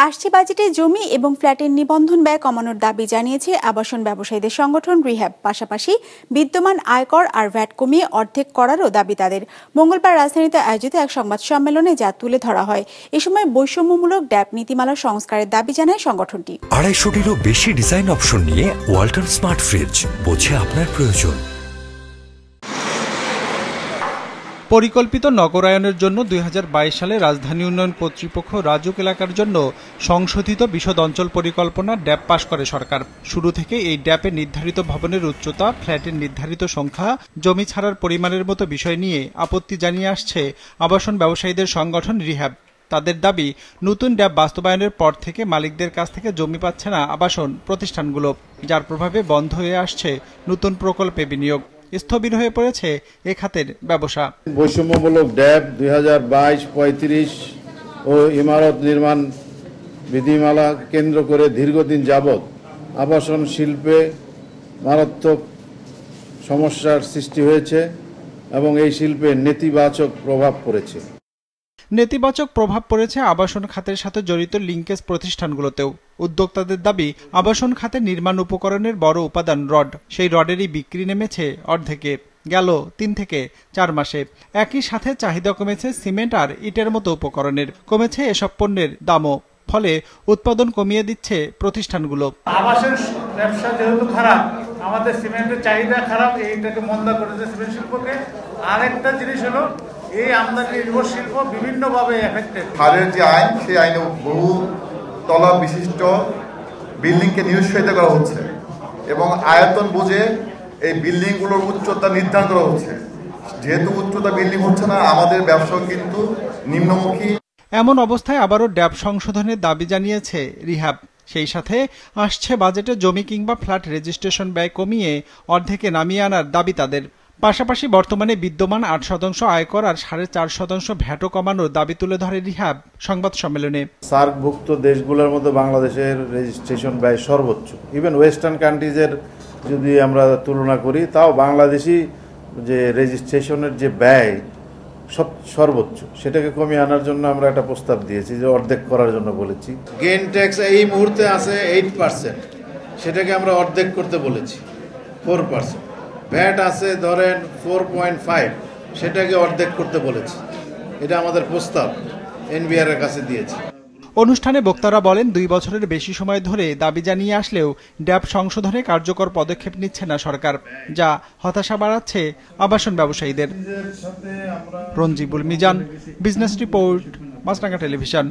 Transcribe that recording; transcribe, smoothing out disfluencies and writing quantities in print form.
আসছে বাজেটে জমি এবং ফ্ল্যাটের নিবন্ধন ব্যয় কমানোর দাবি জানিয়েছে আবাসন ব্যবসায়ীদের সংগঠন রিহ্যাব। পাশাপাশি বিদ্যমান আয়কর আর ভ্যাট কমিয়ে অর্ধেক করারও দাবি তাদের। মঙ্গলবার রাজধানীতে আয়োজিত এক সংবাদ সম্মেলনে যা তুলে ধরা হয়। এ সময় বৈষম্যমূলক ড্যাব নীতিমালা সংস্কারের দাবি জানায় সংগঠনটি। 250-টিরও বেশি ডিজাইন অপশন নিয়ে ওয়ালটন স্মার্ট ফ্রিজ, বোঝে আপনার প্রয়োজন। পরিকল্পিত নগরায়নের জন্য 2022 সালে রাজধানী উন্নয়ন কর্তৃপক্ষ রাজুক এলাকার জন্য সংশোধিত বিশদ অঞ্চল পরিকল্পনা ড্যাব পাশ করে সরকার। শুরু থেকে এই ড্যাবে নির্ধারিত ভবনের উচ্চতা, ফ্ল্যাটের নির্ধারিত সংখ্যা, জমি ছাড়ার পরিমাণের মতো বিষয় নিয়ে আপত্তি জানিয়ে আসছে আবাসন ব্যবসায়ীদের সংগঠন রিহ্যাব। তাদের দাবি, নতুন ড্যাব বাস্তবায়নের পর থেকে মালিকদের কাছ থেকে জমি পাচ্ছে না আবাসন প্রতিষ্ঠানগুলো, যার প্রভাবে বন্ধ হয়ে আসছে নতুন প্রকল্পে বিনিয়োগ। স্থবির হয়ে পড়েছে এ খাতের ব্যবসা। বৈষম্যমূলক ড্যাব 2022-35 ও ইমারত নির্মাণ বিধিমালা কেন্দ্র করে দীর্ঘদিন যাবৎ আবাসন শিল্পে মারাত্মক সমস্যার সৃষ্টি হয়েছে এবং এই শিল্পে নেতিবাচক প্রভাব পড়েছে। নেতিবাচক প্রভাব পড়েছে আবাসন খাতের সাথে জড়িত লিঙ্কেজ প্রতিষ্ঠানগুলোতেও। উদ্যোক্তাদের দাবি, আবাসন খাতে নির্মাণ উপকরণের বড় উপাদান রড, সেই রডেরই বিক্রি নেমেছে অর্ধেকে গেল 3 থেকে 4 মাসে। একই সাথে চাহিদা কমেছে সিমেন্ট আর ইটের মতো উপকরণের, কমেছে এসব পণ্যের দামও। ফলে উৎপাদন কমিয়ে দিচ্ছে প্রতিষ্ঠানগুলো। আবাসন ব্যবসা যেহেতু খারাপ, আমাদের সিমেন্টের চাহিদা খারাপ, এইটাকে মন্দা করেছে সিমেন্ট শিল্পকে। আরেকটা জিনিস হলো এই আমদানি নির্ভর শিল্প বিভিন্নভাবে এফেক্টেড। হারের যে আইন, সেই আইনে বহু তলা বিশিষ্ট বিল্ডিংকে নিরুৎসাহিত করা হচ্ছে এবং আয়তন বুঝে এই বিল্ডিংগুলোর উচ্চতা নির্ধারণ করা হচ্ছে। যেহেতু উচ্চতা বিল্ডিং হচ্ছে না, আমাদের ব্যবসা কিন্তু নিম্নমুখী। এমন অবস্থায় আবারও ড্যাব সংশোধনের দাবি জানিয়েছে রিহ্যাব। সেই সাথে আসছে বাজেটে জমি কিংবা ফ্ল্যাট রেজিস্ট্রেশন ব্যয় কমিয়ে অর্ধেকে নামিয়ে আনার দাবি তাদের। পাশাপাশি বর্তমানে বিদ্যমান 8% আয়কর আর 4.5% ভ্যাটও কমানোর দাবি তুলে ধরে রিহ্যাব সংবাদ সম্মেলনে। সার্কভুক্ত দেশগুলোর মধ্যে বাংলাদেশের রেজিস্ট্রেশন ব্যয় সর্বোচ্চ। ইভেন ওয়েস্টার্ন কান্ট্রিজের যদি আমরা তুলনা করি, তাও বাংলাদেশি যে রেজিস্ট্রেশনের যে ব্যয় সর্বোচ্চ, সেটাকে কমিয়ে আনার জন্য আমরা একটা প্রস্তাব দিয়েছি, যে অর্ধেক করার জন্য বলেছি। গেইন ট্যাক্স এই মুহূর্তে আছে 8%, সেটাকে আমরা অর্ধেক করতে বলেছি 4%। ভ্যাট আছে ধরেন 4.5, সেটাকে অর্ধেক করতে বলেছি। এটা আমাদের প্রস্তাব এনবিআর এর কাছে দিয়েছি। অনুষ্ঠানে বক্তারা বলেন, 2 বছরের বেশি সময় ধরে দাবি জানিয়ে আসলেও ড্যাব সংশোধনে কার্যকর পদক্ষেপ নিচ্ছে না সরকার, যা হতাশা বাড়াচ্ছে আবাসন ব্যবসায়ীদের। রঞ্জিবুল মিজান, বিজনেস রিপোর্ট, মাছরাঙা টেলিভিশন।